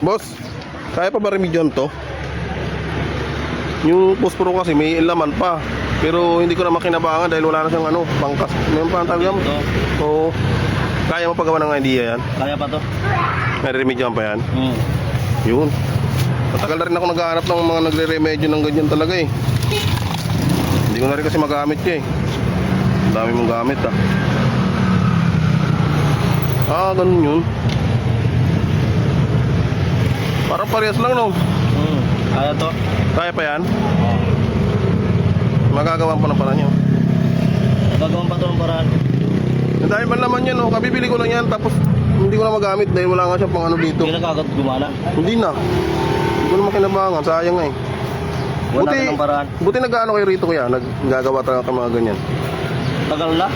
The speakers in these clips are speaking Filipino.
Boss, kaya pa ba remedyohan to? Yung posporo kasi may laman pa. Pero hindi ko na makinabangan dahil wala na siyang ano, bangkas. May pantagam. Oo. Kaya mo pagawa ng idea yan? Kaya pa to? May remedyohan pa yan? Hmm. Yun. Matagal na rin ako naghahanap ng mga nagre-remedyo ng ganyan talaga eh. Hindi ko na rin kasi magamit niya eh. Ang dami mong gamit ah. Ah, ganun yun. Parang parehas lang no? Hmm. Kaya to? Kaya pa yan? Oo. Magagawa pa ng paraan nyo. Gagawin pa to ng paraan. Dahil man naman yan, no? Kabibili ko lang yan. Tapos hindi ko na magamit dahil wala nga siya pang ano dito. Hindi na kagad gumana. Hindi na. Hindi ko na makinabangan. Sayang nga eh. Wala na ng paraan. Buti nag-ano kayo rito kuya? Naggagawa talaga ka mga ganyan. Tagal na?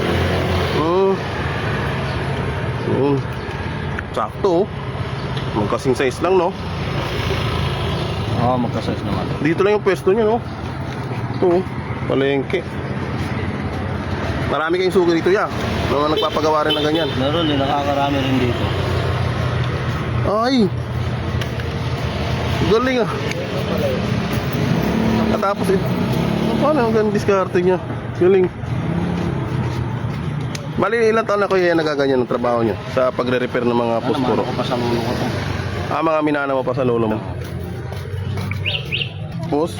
Yun. Sakto oh. Magkasing size lang no? Oo, magka-size naman. Dito lang yung pwesto nyo no? Ito oh. Palengke. Marami kayong sugi dito ya. Mga nagpapagawa rin ng ganyan. Meron din, nakakarami rin dito. Ay. Galing ah. At tapos paano ang ganang diskarte niya? Galing. Bali ilang taon na kuya nagaganyan ng trabaho niyo sa pagre-repair ng mga posporo? Ano, ko pa sa lulo ko to. Ah, mga minana mo pa sa lolo mo. Pos?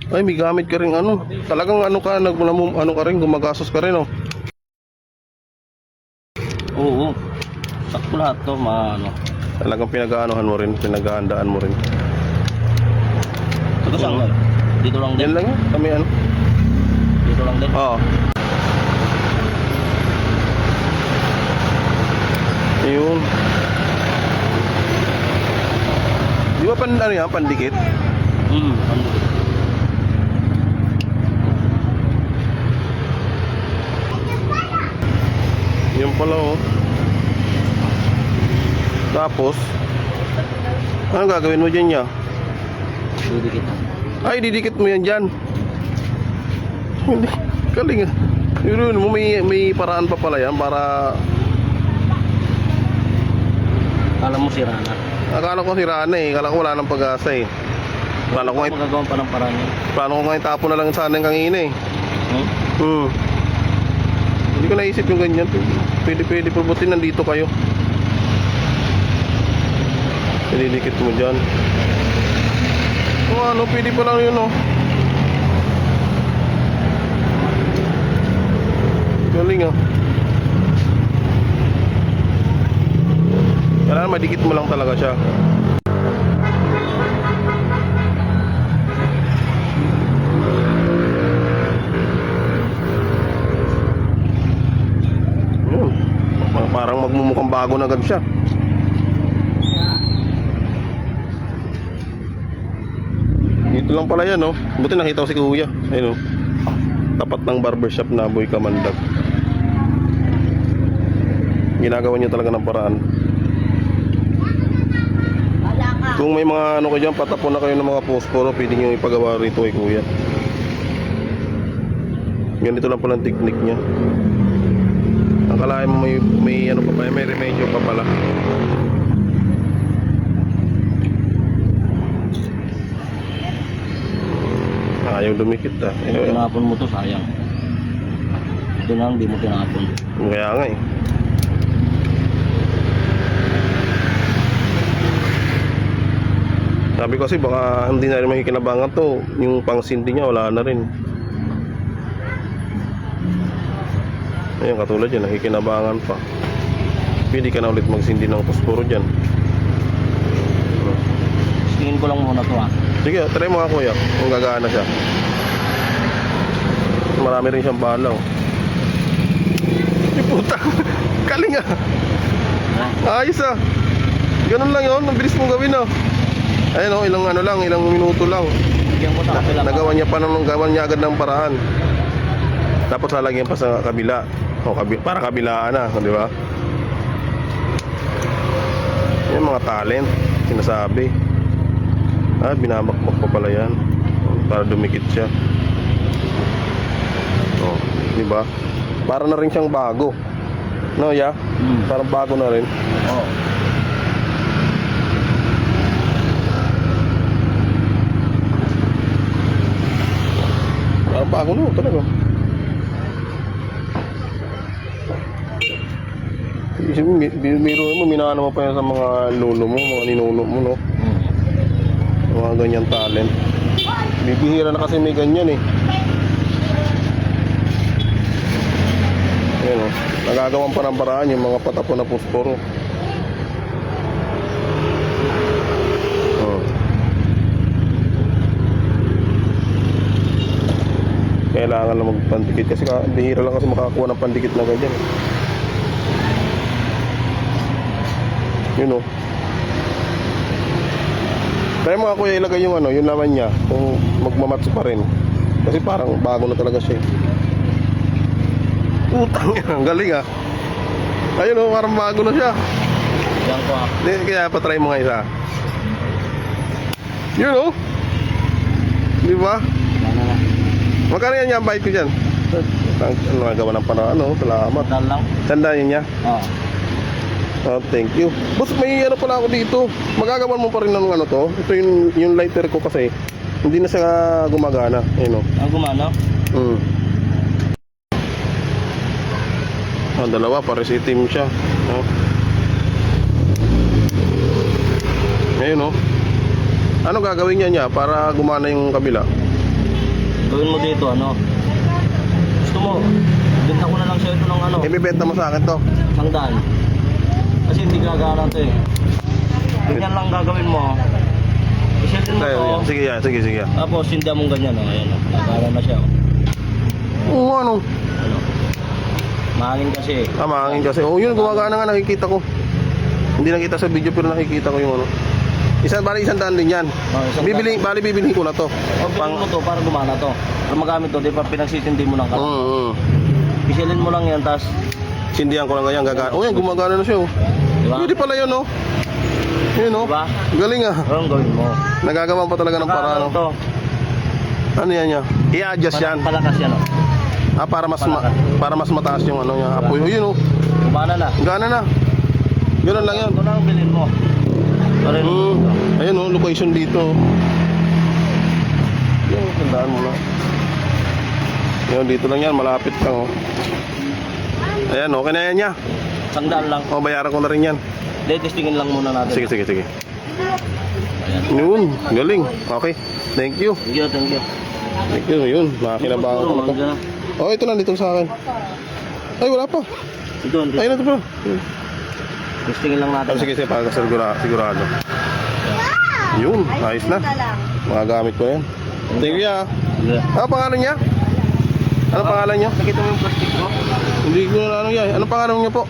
Ay, may gamit ka rin ano. Talagang ano ka, ano ka rin, gumagastos ka rin oh. Oo. Sakto lahat to, ano. Talagang pinag-aanohan mo rin, pinag-aandaan mo rin. Ito saan lang? Dito lang din? Yan lang yun, kami ano. Dito lang din? Oo. Ayun. Di ba ano yan, pandikit? Ano? Yan pala oh. Tapos anong gagawin mo dyan niya? Didikit na. Ay, didikit mo yan dyan. Hindi, galing ah. Yun mo, may paraan pa pala yan para... Alam mo si Rana. Akala ko sira na eh. Akala ko wala nang pag-asa eh. Plano ko Magagawan pa ng paraan yun. Plano ko ngayon tapo na lang sana yung kangina eh. Hindi ko naisip yung ganyan. Pwede purbutin, nandito kayo. Pinidikit mo dyan. O ano, pwede pa lang yun oh. Galing ah. Kailangan madikit mo lang talaga siya. Yun. Parang magmumukhang bago na agad siya. Dito lang pala yan, no? Buti nakita ko si kuya. Ayun, oh. Tapat ng barbershop na Boy Kamandag. Ginagawa niya talaga ng paraan. Kung may mga ano kayo dyan, patapon na kayo ng mga posporo, pwede nyo ipagawa rito kay kuya. Ganito lang pala ang technique niya. Akalain mo may ano pa pa, may remedyo pa pala. Ayaw dumikit ah. Tinapon mo to, sayang. Ito lang, di mo tinapon. Kaya nga eh. Sabi ko kasi baka hindi na rin makikinabangan to. Yung pangsindi niya wala na rin. Ayun, katulad yan, nakikinabangan pa. Pwede ka na ulit magsindi ng posporo dyan. Tingin ko lang muna to ah. Sige, try mo nga kuya kung gagana siya. Marami rin siyang balaw. Ay puta. Galing ah. Ayos ah. Ganun lang yun, ang bilis mong gawin ah. Ayun oh, ilang minuto lang. Bigyan ko sa kapila. Nagawa niya pa gawan niya agad ng paraan. Tapos lalagyan pa sa kabila. O, para kabilaan na, di ba? Yan mga talent, sinasabi. Ah, binamakmak pa pala yan para dumikit siya. Oh, di ba? Para na rin siyang bago. No, ya? Parang bago na rin. Oo. magulo talaga. Biro mo, minana mo pa yan sa mga lolo mo, mga ninuno mo, no? Mga ganyan talent. Bibihira na kasi may ganyan eh. Ayan o, nagagawan pa ng paraan yung mga patapon na posporo. Oh. Kailangan lang magpandikit kasi bihira lang kasi makakuha ng pandikit na ganyan. Yun o. Try mo nga kuya ilagay yung ano, yung laman niya kung magmamatch pa rin. Kasi parang bago na talaga siya. Putang yan, galing ah. Ayun o, parang bago na siya. Yan ko ah. Kaya patry mo nga isa. Yun o. Di ba? Ano na. Magkano yan yung bite ko dyan? Ano nagawa ng panahon, ano? Salamat. Dal lang. Tandaan yun niya. Oo. Oh, thank you. Boss, may ano pala ako dito. Magagawan mo pa rin ng ano to. Ito yung lighter ko kasi hindi na siya gumagana. Ayun o. Ang gumano? Dalawa, pares itim siya. Oh. Ayun o. Ano gagawin niya para gumana yung kabila? Gawin mo dito ano? Gusto mo? Benta ko na lang siya ito ng ano? Ibibenta mo sa akin to. 100. Kasi hindi gagana to eh. Ganyan lang gagawin mo. Isetin mo to. Sige yan, sige. Tapos hindi mong ganyan oh. Ayan oh. Gagana na siya oh. Oo, ano? Ano? Mahangin kasi eh. Mahangin kasi. Oh, yun, gumagana nga, nakikita ko. Hindi nakita sa video pero nakikita ko yung ano. Bali isang daan din yan. Oh, Bibilhin ko na to. O, bilhin mo to para gumana to. Para magamit to, di pa pinagsisindi mo ng kalan. Isilin mo lang yan, tas Sindihan ko lang ganyan, gagana. Oh, yan, gumagana na siya, oh. diba? Pwede pala yun, oh. Yun, oh. Diba? Galing, ah. Anong gawin mo? Nagagawa pa talaga ng paraan, oh. to. Ano yan, niya? I-adjust yan. Palakas yan, oh. Para mas mataas yung ano niya. Apoy, oh, yun, oh. Gumana na. Gana na. Ganun lang yan. Ito lang ang bilhin mo. Para Ayun, oh, location dito. Yan, tandaan mo na. Yan, dito lang yan, malapit lang, oh. Ayan, okay na yan niya. 100 lang. Oh, bayaran ko na rin yan. Testingin lang muna natin. Sige. Ayan. Yun, galing. Okay, thank you. Thank you. Thank you, yun. Makakinabangan ko na to. Oh, ito lang dito sa akin. Ay, wala pa. Ito. Ayun na ito pa. Testingin lang natin. Oh, sige, para sigurado. Yun, ayos na. Magagamit ko yan. Thank you, ah. Ano pangalan niya? Ano pangalan niya? Nakita mo yung plastic mo? Hindi ko na ano yan. Ano pangalan niya po?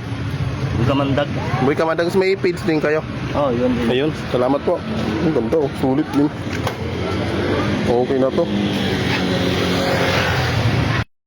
Gamandag. Boy Kamandag, may page din kayo. Oh, yun din. Ayun, salamat po. Ang ganda, oh. Sulit din. Okay na to.